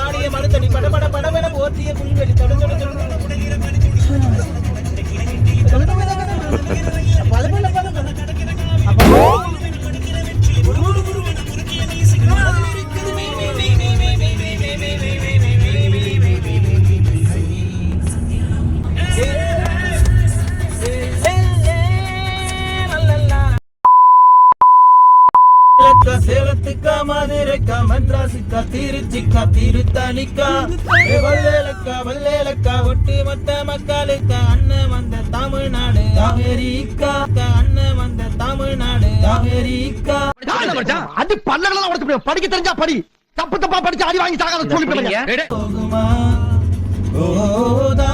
ஆடிய மறுத்தடி பட பட படவென போத்திய புல்வெளி தொட தொட சேலத்துக்கா மதுரைக்கா மദ്രാസിக்கா திருச்சிக்கா திருத்தணிக்கா வல்லேலக்கா வல்லேலக்கா ஒட்டு மொத்த மக்களுக்கா அண்ணன் வந்த தமிழ்நாடு அமெரிக்கா அண்ணன் வந்த தமிழ்நாடு அமெரிக்கா அது பல்லகளா உடைச்சு படிக்க தெரிஞ்சா படி தப்பு தப்பா படிச்சு அடி வாங்கி சாகாத சொல்லி போகுமா ஓதா